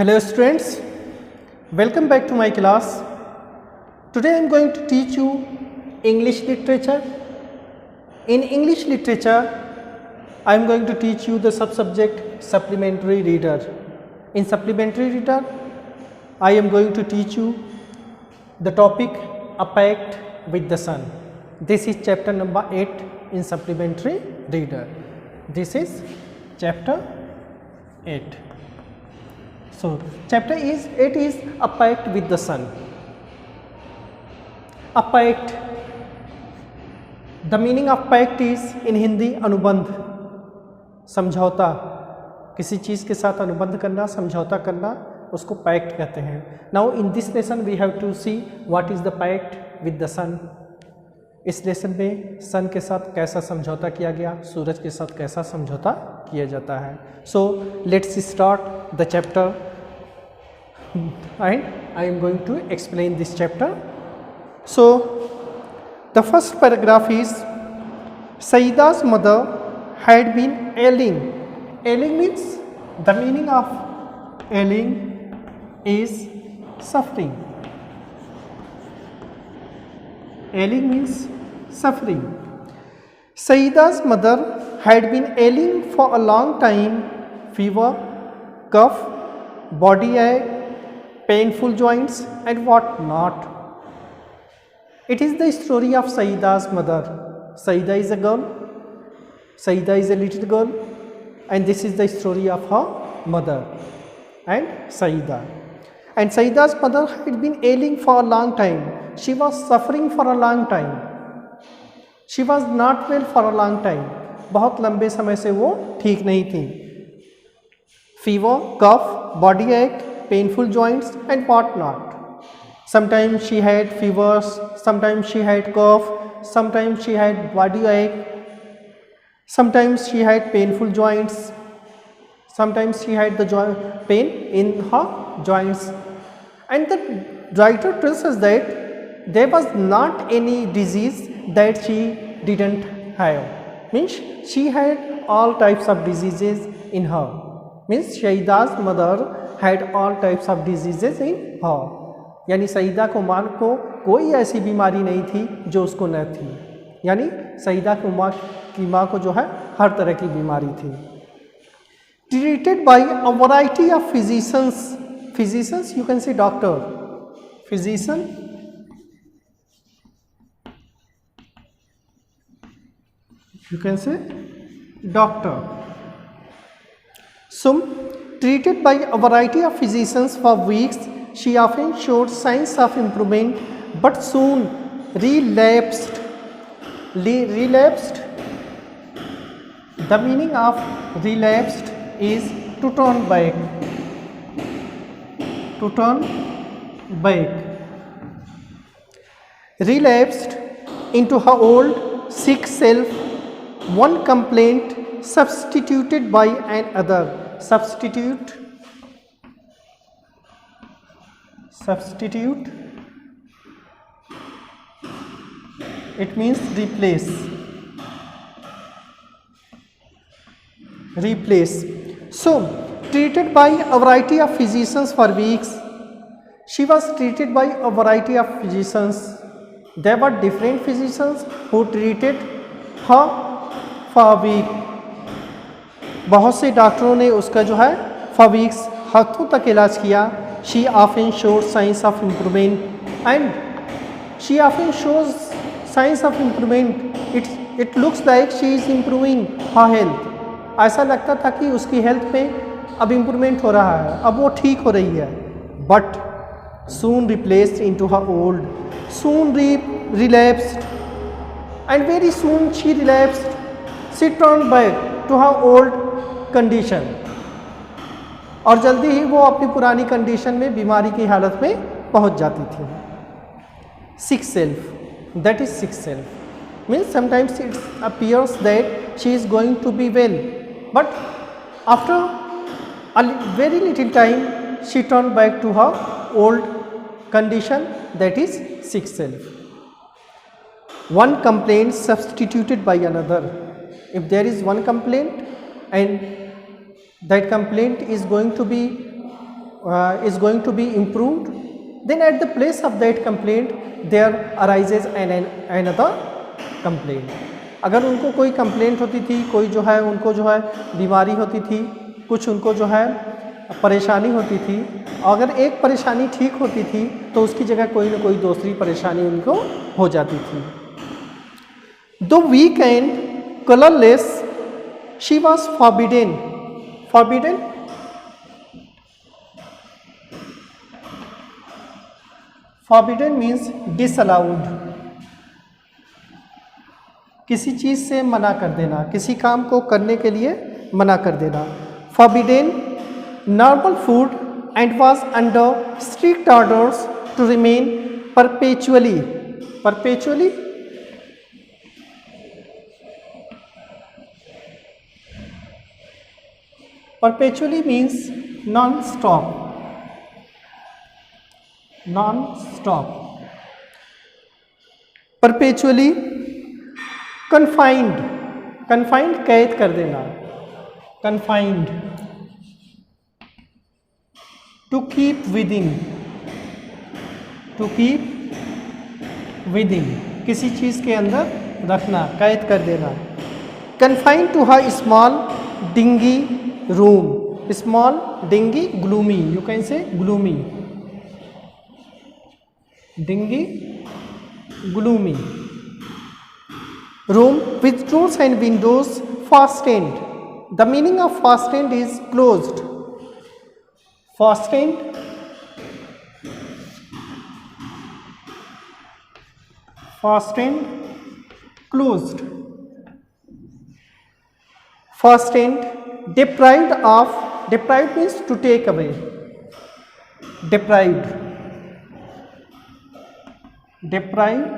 Hello students, welcome back to my class. Today I am going to teach you English literature. In English literature, I am going to teach you the subject supplementary reader. In supplementary reader, I am going to teach you the topic A Pact with the Sun. This is chapter number 8 in supplementary reader. This is chapter 8. So, chapter 8 is A Pact with the Sun. A pact. The meaning of pact is in Hindi अनुबंध, समझौता, किसी चीज़ के साथ अनुबंध करना, समझौता करना, उसको पैक्ट कहते हैं. Now in this lesson we have to see what is the pact with the sun. इस लेसन में सन के साथ कैसा समझौता किया गया, सूरज के साथ कैसा समझौता किया जाता है. So let's start the chapter and I am going to explain this chapter. So the first paragraph is Saida's mother had been ailing. Ailing means, the meaning of ailing is suffering. Ailing means suffering. Saida's mother had been ailing for a long time. Fever, cough, body ache, painful joints and what not. It is the story of Saida's mother. Saida is a girl. Saida is a little girl, and this is the story of her mother and Saida. And Saida's mother had been ailing for a long time. She was suffering for a long time. She was not well for a long time. बहुत लंबे समय से वो ठीक नहीं थी. Fever, cough, body ache, painful joints and what not. Sometimes she had fevers, sometimes she had cough, sometimes she had body ache, sometimes she had painful joints, sometimes she had the pain in her joints. And the writer tells us that there was not any disease that she didn't have. Means she had all types of diseases in her. Means Saida's mother had all types of diseases in her. यानी सईदा को माँ को कोई ऐसी बीमारी नहीं थी जो उसको न थी. यानी सईदा की माँ को जो है हर तरह की बीमारी थी. Treated by a variety of physicians. Physicians, you can say doctor. Physician, you can say doctor. So treated by a variety of physicians for weeks, she often showed signs of improvement, but soon relapsed. Relapsed. The meaning of relapsed is to turn back. To turn back. Relapsed into her old sick self, one complaint substituted by another. Substitute, it means replace. So treated by a variety of physicians for weeks. She was treated by a variety of physicians. There were different physicians who treated her for a week. बहुत से डॉक्टरों ने उसका जो है for weeks हफ्तों तक इलाज किया. She often shows science of improvement and she often shows science of improvement. It looks like she is improving her health. ऐसा लगता था कि उसकी हेल्थ में अब इम्प्रूवमेंट हो रहा है, अब वो ठीक हो रही है. But soon replaced into her old, soon relapsed and very soon she relapsed. She turn back to her old condition. और जल्दी ही वो अपनी पुरानी कंडीशन में बीमारी की हालत में पहुंच जाती थी. Sick self, that is sick self means sometimes it appears that she is going to be well, but after a very little time she turn back to her old condition, that is sick self. One complaint substituted by another. If there is one complaint and that complaint is going to be is going to be improved, then at the place of that complaint there arises another complaint. अगर उनको कोई complaint होती थी, कोई जो है उनको जो है बीमारी होती थी, कुछ उनको जो है परेशानी होती थी, अगर एक परेशानी ठीक होती थी तो उसकी जगह कोई ना कोई दूसरी परेशानी उनको हो जाती थी. Though weak and colorless, she was forbidden. Forbidden? Forbidden means disallowed. किसी चीज़ से मना कर देना, किसी काम को करने के लिए मना कर देना. Forbidden normal food and was under strict orders to remain perpetually. Perpetually? Perpetually means non-stop. Non-stop. Perpetually confined. Confined कैद कर देना. Confined. To keep within. To keep within. किसी चीज़ के अंदर रखना, कैद कर देना. Confined to her small dingy room. Small dingy, gloomy, you can say gloomy. Dingy, gloomy room with doors and windows fastened. The meaning of fastened is closed. Fastened, fastened, closed. Fastened, deprived of, deprived means to take away. Deprived, deprived,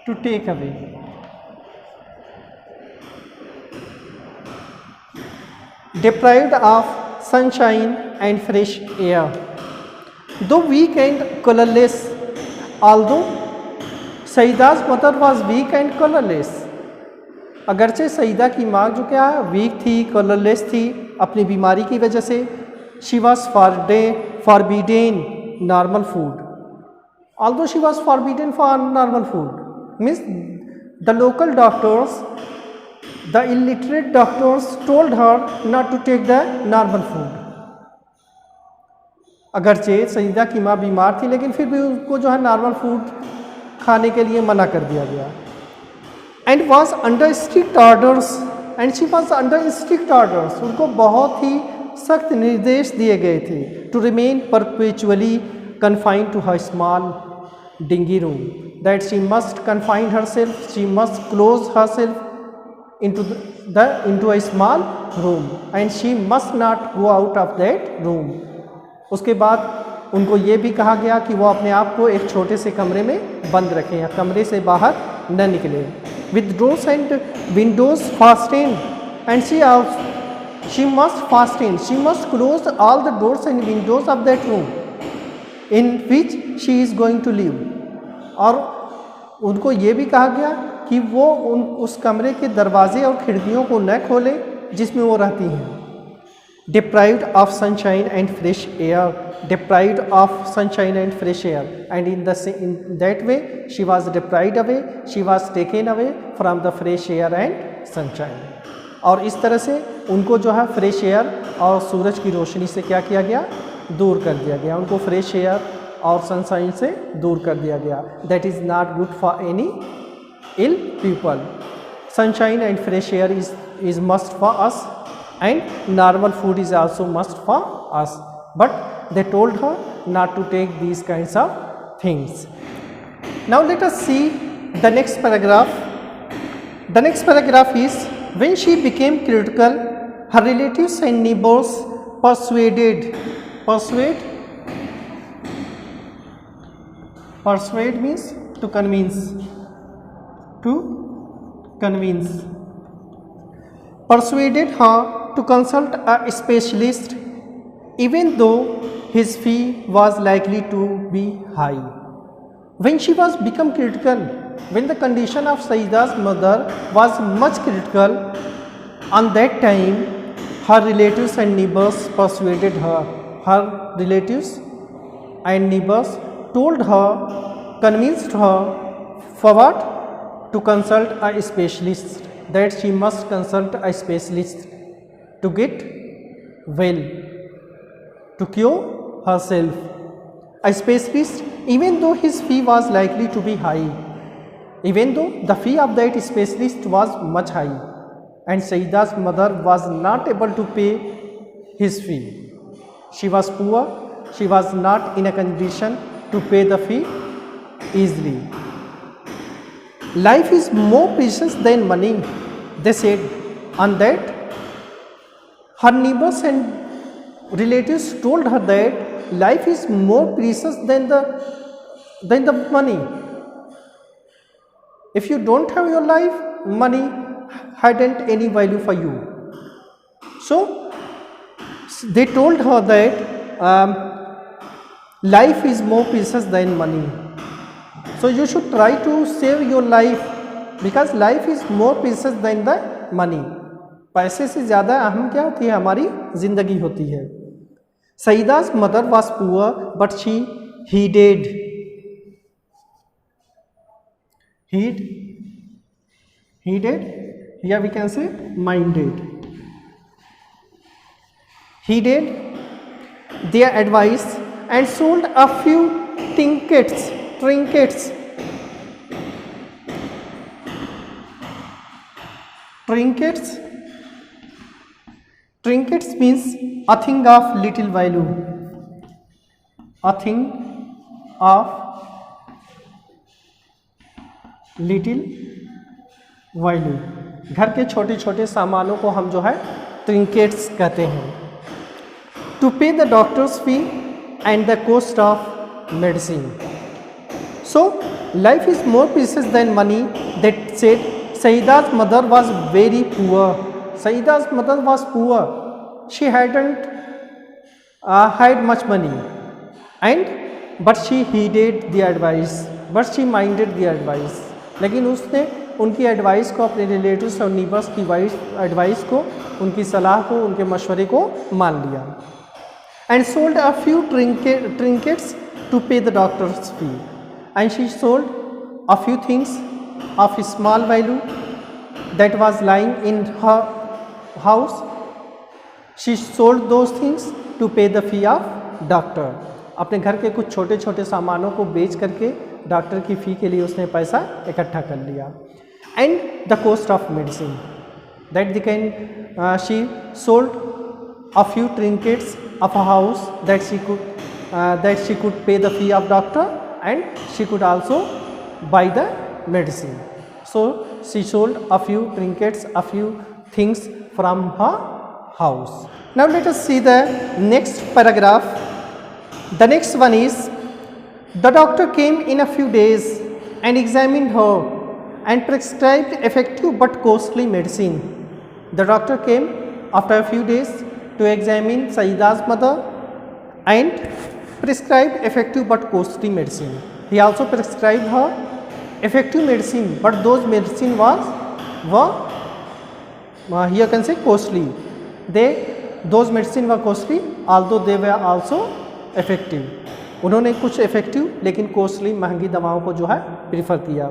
to take away. Deprived of sunshine and fresh air. Though weak and colorless, although सईदा's mother was weak and colorless, अगरचे सईदा की माँ जो क्या week थी, colourless थी अपनी बीमारी की वजह से, she was forbidden normal food. Although she was forbidden for normal food means the local doctors, the illiterate doctors told her not to take the normal food. अगरचे सईदा की माँ बीमार थी लेकिन फिर भी उनको जो है नॉर्मल फूड खाने के लिए मना कर दिया गया. And was under strict orders, and she was under strict orders. उनको बहुत ही सख्त निर्देश दिए गए थे. To remain perpetually confined to her small dingy room. That she must confine herself, she must close herself into a small room, and she must not go out of that room. उसके बाद उनको ये भी कहा गया कि वो अपने आप को एक छोटे से कमरे में बंद रखें या कमरे से बाहर न निकले. With doors and windows fastened, and she must fasten, she must close all the doors and windows of that room in which she is going to live. और उनको ये भी कहा गया कि वो उस कमरे के दरवाजे और खिड़कियों को न खोलें जिसमें वो रहती हैं. Deprived of sunshine and fresh air, deprived of sunshine and fresh air, and in that way she was deprived away, she was taken away from the fresh air and sunshine. और इस तरह से उनको जो है फ्रेश एयर और सूरज की रोशनी से क्या किया गया, दूर कर दिया गया. उनको फ्रेश एयर और सनशाइन से दूर कर दिया गया. That is not good for any ill people. Sunshine and fresh air is must for us, and normal food is also must for us, but they told her not to take these kinds of things. Now let us see the next paragraph. The next paragraph is, when she became critical, her relatives and neighbors persuade means to convince, persuaded her to consult a specialist, even though his fee was likely to be high. When she was become critical, when the condition of Saida's mother was much critical, on that time her relatives and neighbors persuaded her. her relatives and neighbors told her, convinced her for what? To consult a specialist, that she must consult a specialist to get well, to cure herself. A specialist, even though his fee was likely to be high, even though the fee of that specialist was much high, and Saida's mother was not able to pay his fee. She was poor, she was not in a condition to pay the fee easily. Life is more precious than money, they said. On that, her neighbors and relatives told her that life is more precious than the money. If you don't have your life, money hadn't any value for you. So they told her that life is more precious than money. So you should try to save your life, because life is more precious than the money. पैसे से ज़्यादा अहम क्या होती है? हमारी ज़िंदगी होती है. Saida's mother was poor, but she heeded. Heeded, here we can say minded. Heeded their advice and sold a few trinkets. Trinkets means a thing of little value. A thing of little value. घर के छोटे छोटे सामानों को हम जो है ट्रिंकेट्स कहते हैं. To pay the doctor's fee and the cost of medicine. So life is more precious than money, that said. Saida's mother was very poor. Saida's mother was poor. She hadn't had much money, but she heeded the advice. But she minded the advice. लेकिन उसने उनकी advice को, अपने relatives और नीबर्स की advice को, उनकी सलाह को, उनके मशवरे को मान लिया. And sold a few trinkets to pay the doctor's fee. And she sold a few things of small value that was lying in her house. She sold those things to pay the fee of doctor. अपने घर के कुछ छोटे छोटे सामानों को बेच करके डॉक्टर की फ़ी के लिए उसने पैसा इकट्ठा कर लिया. And the cost of medicine, that she sold a few trinkets of a house that she could pay the fee of doctor, and she could also buy the medicine. So she sold a few trinkets, a few things from her house. Now let us see the next paragraph. The next one is, the doctor came in a few days and examined her and prescribed effective but costly medicine. The doctor came after a few days to examine Saida's mother and prescribed effective but costly medicine. He also prescribed her effective medicine, but those medicine were here can say costly. Those medicine were costly, although they were also effective. उन्होंने कुछ effective लेकिन costly महंगी दवाओं को जो है prefer किया,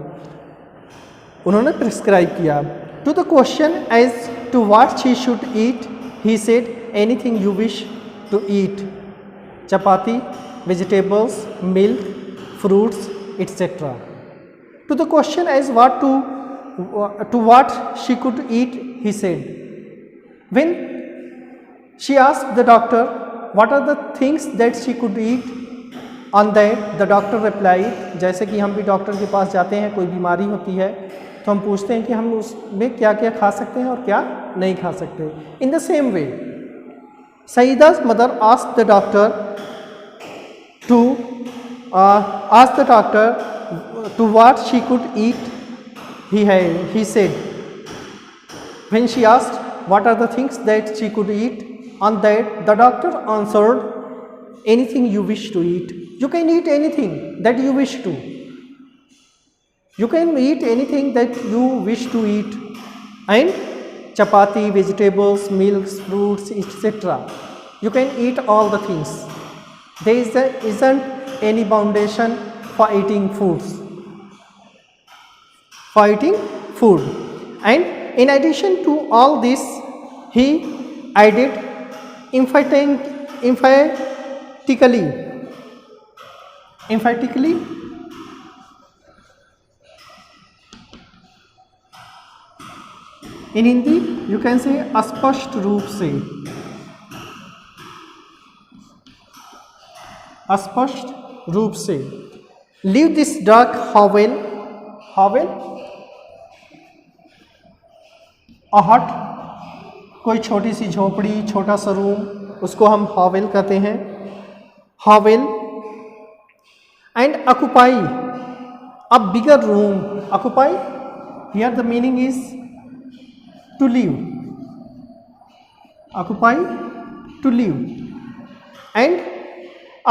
उन्होंने प्रिस्क्राइब किया. To the question as to what she should eat, he said, anything you wish to eat. Chapati, vegetables, milk, fruits, etc. To the question as to what she could eat, he said. When she asked the doctor what are the things that she could eat, on that the doctor replied, जैसे कि हम भी doctor के पास जाते हैं, कोई बीमारी होती है तो हम पूछते हैं कि हम उसमें क्या क्या खा सकते हैं और क्या नहीं खा सकते. In the same way, Saida's mother asked the doctor to what she could eat. He said, when she asked what are the things that she could eat, on that the doctor answered, anything you wish to eat. You can eat anything that you wish to. You can eat anything that you wish to eat. And chapati, vegetables, milks, fruits, etc. You can eat all the things. Isn't any foundation for eating foods. For eating food. And in addition to all this, he added emphatically. In Hindi you can say स्पष्ट रूप से, स्पष्ट रूप से. Leave this dark hovel, a hut, कोई छोटी सी झोपड़ी, छोटा सा रूम, उसको हम हॉवेल कहते हैं. हॉवेल. And occupy a bigger room. Occupy here the meaning is to live. Occupy, to live. And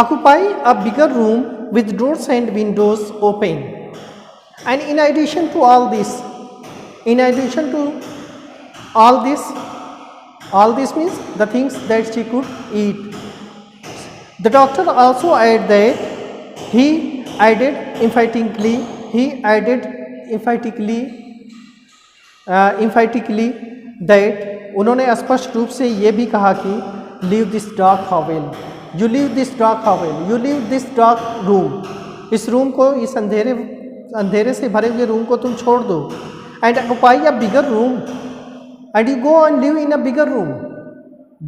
occupy a bigger room with doors and windows open. And in addition to all this means the things that she could eat. The doctor also added that he added emphatically that उन्होंने स्पष्ट रूप से ये भी कहा कि leave this dark हॉवेल, you leave this dark हॉवेल, you leave this dark room. इस room को, इस अंधेरे से भरे हुए रूम को तुम छोड़ दो. And occupy a bigger room and you go and live in a bigger room.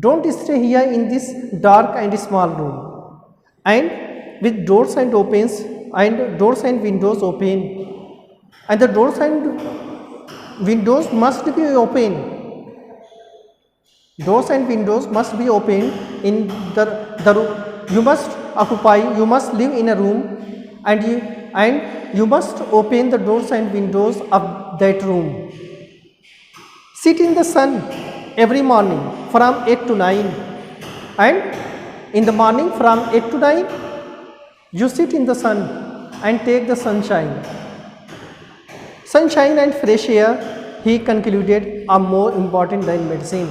Don't stay here in this dark and small room. And with doors and Windows open. And the doors and windows must be open. Doors and windows must be open in the room. You must occupy, you must live in a room, and you must open the doors and windows of that room. Sit in the sun every morning from 8 to 9, and in the morning from 8 to 9 you sit in the sun and take the sunshine. Sunshine and fresh air, he concluded, are more important than medicine.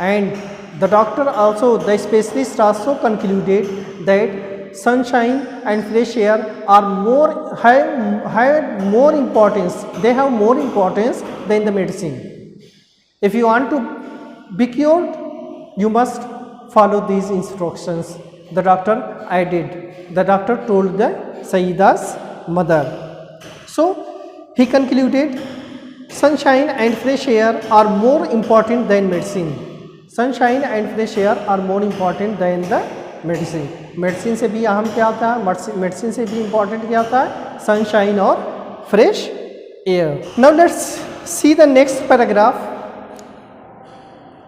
And the doctor also, the specialist also concluded that sunshine and fresh air are have more importance. They have more importance than the medicine. If you want to be cured, you must follow these instructions. The doctor added. The doctor told the Sayyida's mother. So he concluded, sunshine and fresh air are more important than medicine. Sunshine and fresh air are more important than the medicine. Medicine से भी अहम क्या होता है, medicine से भी important क्या होता है, sunshine और fresh air. Now let's see the next paragraph.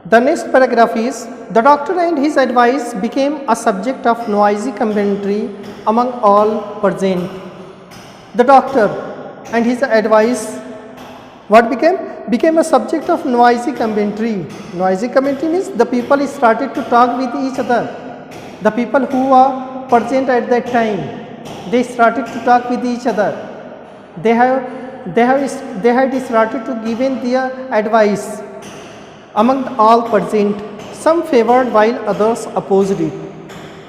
The next paragraph is, the doctor and his advice became a subject of noisy commentary among all present. The doctor and his advice, what became a subject of noisy commentary. Noisy commentary means the people started to talk with each other. The people who are present at that time, they started to talk with each other. They had started to give in their advice among all present. Some favored while others opposed it.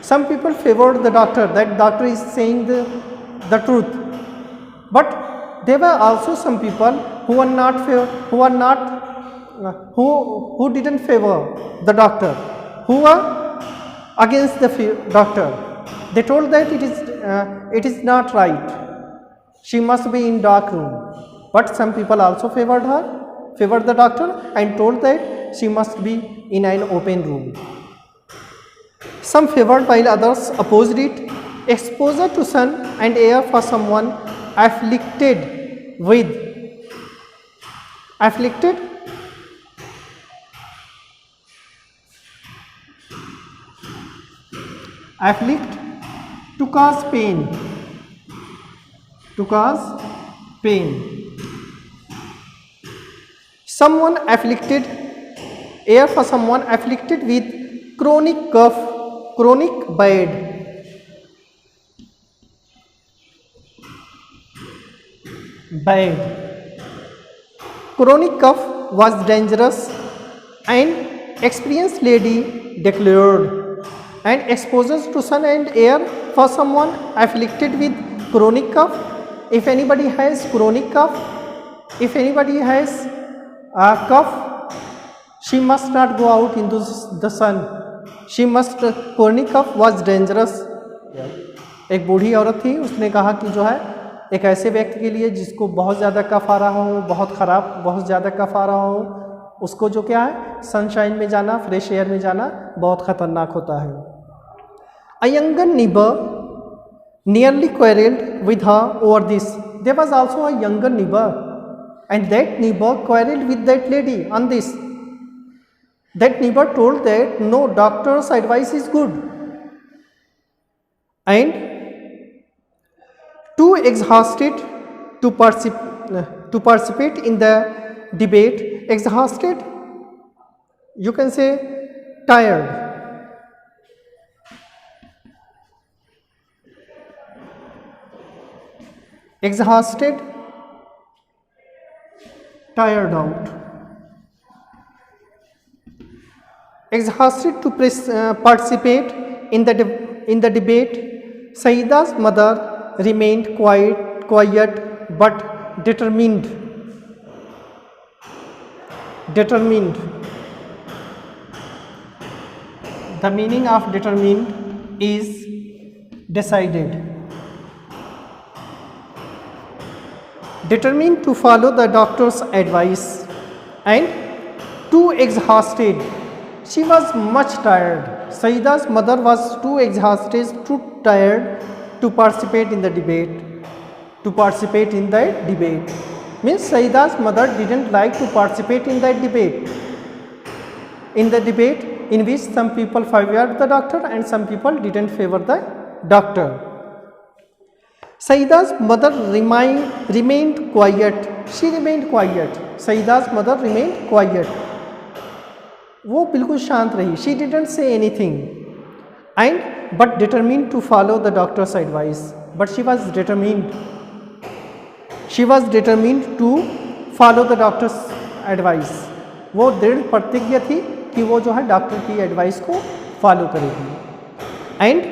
Some people favored the doctor, that doctor is saying the truth. But there were also some people who didn't favor the doctor, who were against the doctor. They told that it is not right. She must be in dark room. But some people also favored the doctor and told that she must be in an open room. Some favored while others opposed it. Exposure to sun and air for someone afflicted to cause pain. Someone afflicted, air for someone afflicted with chronic cough, chronic bad. Chronic cough was dangerous, and experienced lady declared. and exposure to sun and air for someone afflicted with chronic cough. If anybody has chronic cough, if anybody has a cough, she must not go out into the sun. She must, chronic cough was dangerous. एक बूढ़ी औरत थी, उसने कहा कि जो है एक ऐसे व्यक्ति के लिए जिसको बहुत ज़्यादा कफ आ रहा हो, बहुत ख़राब, बहुत ज़्यादा कफ आ रहा हो, उसको जो क्या है सनशाइन में जाना, फ्रेश एयर में जाना बहुत ख़तरनाक होता है. A younger neighbor nearly quarreled with her over this. There was also a younger neighbor, and that neighbor quarreled with that lady on this. That neighbor told that no, doctor's advice is good, and too exhausted to participate in the debate. Exhausted, you can say tired. Exhausted, tired out. Exhausted to participate in the debate. Saida's mother remained quiet but determined. Determined. The meaning of determined is decided. Determined to follow the doctor's advice, and too exhausted. She was much tired. Saida's mother was too exhausted, too tired to participate in the debate. To participate in that debate means Saida's mother didn't like to participate in that debate. In the debate in which some people favored the doctor and some people didn't favor the doctor. Saida's mother remained quiet. She remained quiet. Saida's mother remained quiet. वो बिल्कुल शांत रही. She didn't say anything, and but determined to follow the doctor's advice. But she was determined. She was determined to follow the doctor's advice. वो दृढ़ प्रतिज्ञा थी कि वो जो है डॉक्टर की एडवाइस को फॉलो करेगी. And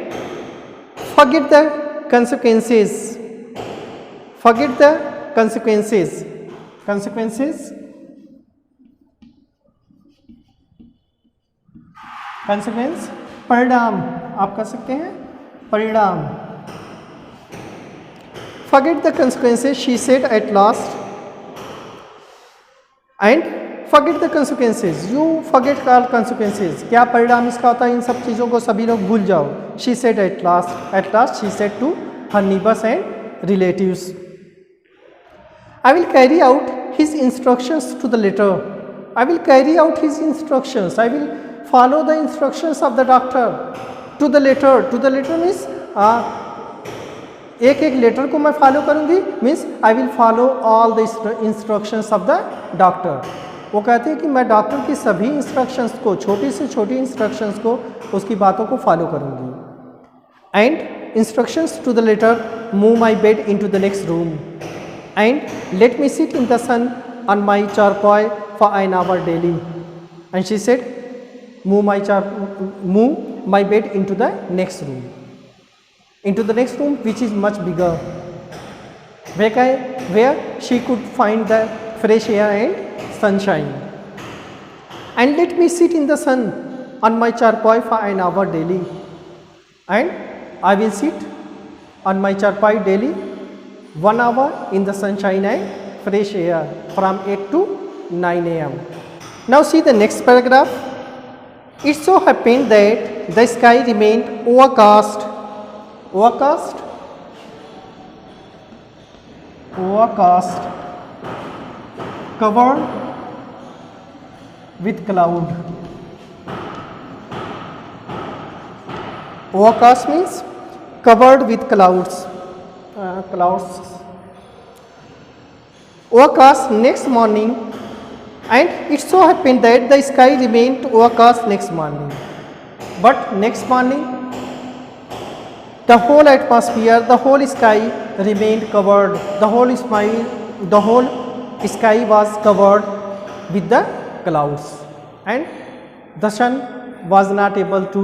forget the consequences. Forget the consequences. Consequences. Consequence, परिणाम आप कह सकते हैं, परिणाम. Forget the consequences, she said at last. And forget the consequences. You forget all consequences. क्या परिणाम इसका होता है, इन सब चीज़ों को सभी लोग भूल जाओ. She said at last. At last she said to her neighbors and relatives. I will carry out his instructions to the letter. I will carry out his instructions. I will follow the instructions of the doctor to the letter. To the letter means एक एक letter को मैं follow करूंगी. Means I will follow all the instructions of the doctor. वो कहते हैं कि मैं डॉक्टर की सभी इंस्ट्रक्शंस को, छोटी से छोटी इंस्ट्रक्शंस को, उसकी बातों को फॉलो करूंगी. And instructions to the letter, move my bed in to the next room and let me sit in the sun on my charpoy for an hour daily. And she said, move my bed into the next room. Into the next room which is much bigger, where she could find the fresh air and sunshine. And let me sit in the sun on my charpoy for an hour daily. And I will sit on my charpoy daily 1 hour in the sunshine and fresh air from 8 to 9 a.m. Now see the next paragraph. It so happened that the sky remained overcast. Overcast? Overcast. Covered with cloud. Overcast means covered with clouds. Clouds. Overcast next morning. And it so happened that the sky remained overcast next morning. But next morning, the whole atmosphere, the whole sky remained covered. The whole sky was covered with the clouds, and the sun was not able to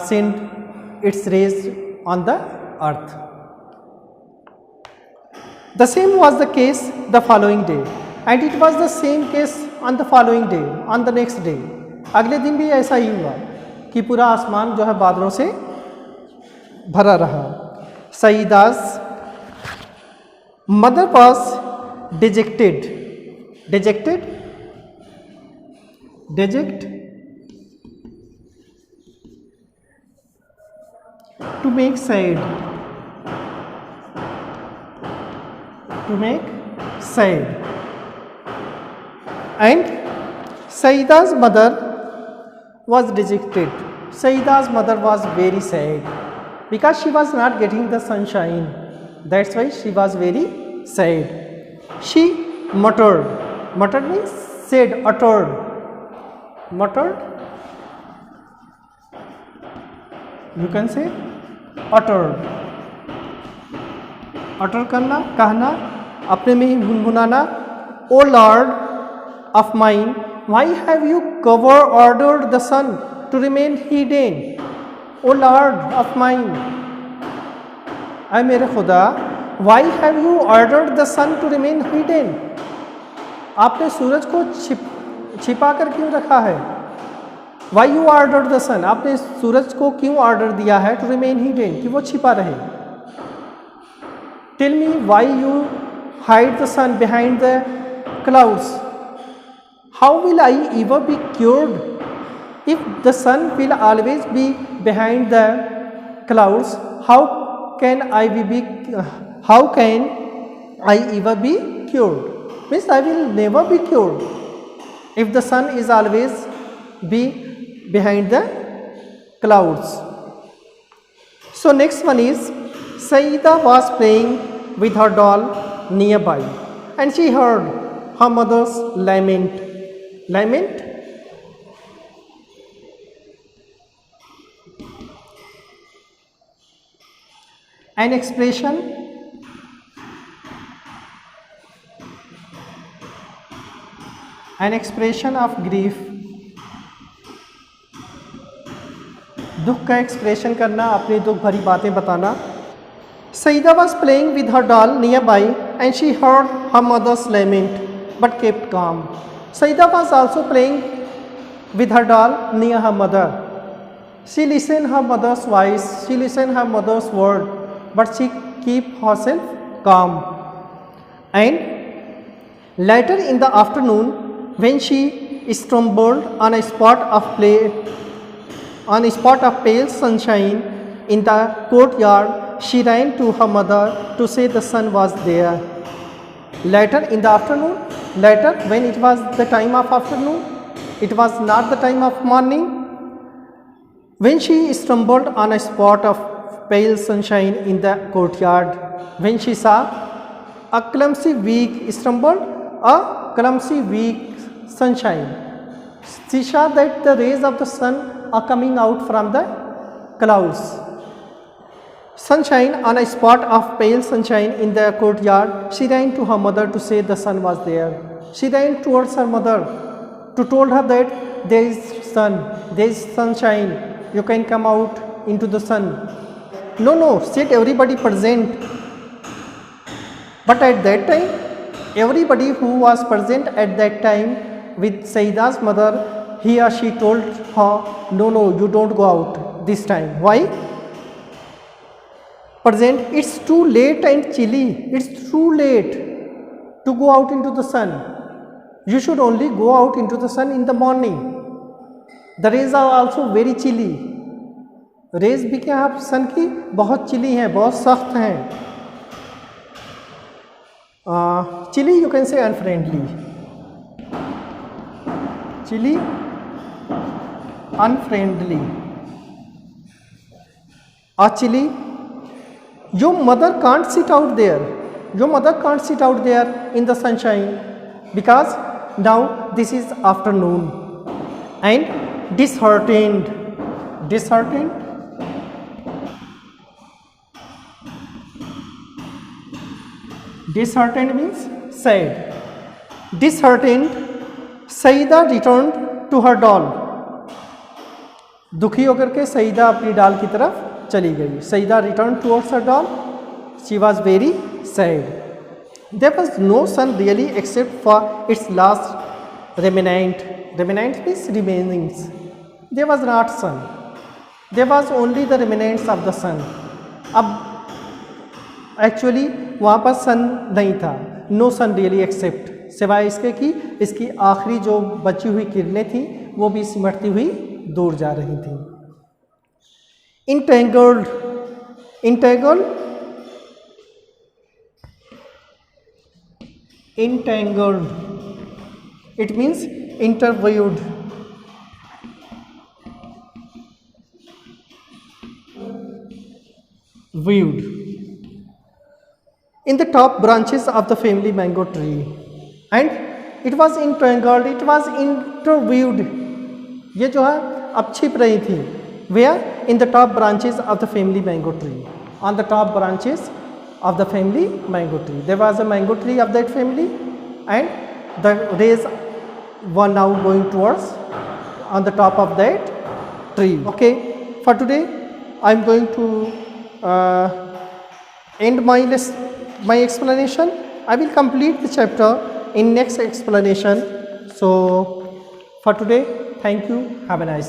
send its rays on the earth. The same was the case the following day, and it was the same case on the following day, on the next day. अगले दिन भी ऐसा ही हुआ कि पूरा आसमान जो है बादलों से भरा रहा. Saida's mother was dejected. Deject, to make sad, and Saida's mother was dejected. Saida's mother was very sad because she was not getting the sunshine. That's why she was very sad. She muttered. Muttered means said, uttered. Muttered, you can say uttered. Utter करना, कहना, अपने में ही भुनभुनाना. O Lord of mine, why have you ordered the sun to remain hidden? O Lord of mine, ऐ मेरे खुदा, why have you ordered the sun to remain hidden? आपने सूरज को छिपा कर क्यों रखा है? Why you ordered the sun? आपने सूरज को क्यों ऑर्डर दिया है to remain hidden, कि वो छिपा रहे? Tell me why you hide the sun behind the clouds. How will I ever be cured if the sun will always be behind the clouds? How can I ever be cured? Means I will never be cured if the sun is always be behind the clouds. So next one is, Saida was playing with her doll nearby, and she heard her mother's lament. Lament? An expression of grief. दुख का expression करना, अपनी दुख भरी बातें बताना. Saida was playing with her doll nearby, and she heard her mother's lament, but kept calm. Saida was also playing with her doll near her mother. She listened her mother's voice, she listened her mother's word, but she kept herself calm. And later in the afternoon, when she stumbled on a spot of pale sunshine in the courtyard, she ran to her mother to say the sun was there. Later in the afternoon, later when it was the time of afternoon, it was not the time of morning, when she stumbled on a spot of pale sunshine in the courtyard, when she saw a clumsy weak sunshine, she saw that the rays of the sun are coming out from the clouds. Sunshine on a spot of pale sunshine in the courtyard, she ran to her mother to say the sun was there. She ran towards her mother to told her that there is sun, there is sunshine, you can come out into the sun. No, said everybody present. But at that time, everybody who was present at that time with Saida's mother, he or she told her, no, you don't go out this time. Why? Present, it's too late and chilly. It's too late to go out into the sun. You should only go out into the sun in the morning. The rays are also very chilly. रेज भी क्या आप सन की बहुत chilli हैं, बहुत सख्त हैं. Chilly you can say unfriendly. Chilly unfriendly. Chilly. Your mother can't sit out there. Your mother can't sit out there in the sunshine because now this is afternoon. And disheartened. Disheartened means sad. Disheartened, Saida returned to her doll. दुखी होकर के सईदा अपनी डाल की तरफ चली गई. Saeeda return towards her doll. She was very sad. There was no sun really except for its last remnant. Remnant means remainings. There was not sun. There was only the remnants of the sun. अब actually वहाँ पर सन नहीं था. No sun really accept, सिवाय इसके कि इसकी आखिरी जो बची हुई किरणें थी वो भी सिमटती हुई दूर जा रही थी. Entangled. Entangled. Entangled it means interviewed. viewed in the top branches of the family mango tree, and it was entangled, it was interviewed. ये जो है अब छिप रही थी. where? in the top branches of the family mango tree. on the top branches of the family mango tree. There was a mango tree of that family, and the rays were now going towards on the top of that tree. Okay, for today I am going to end my explanation. I will complete the chapter in next explanation. So for today, thank you. Have a nice day.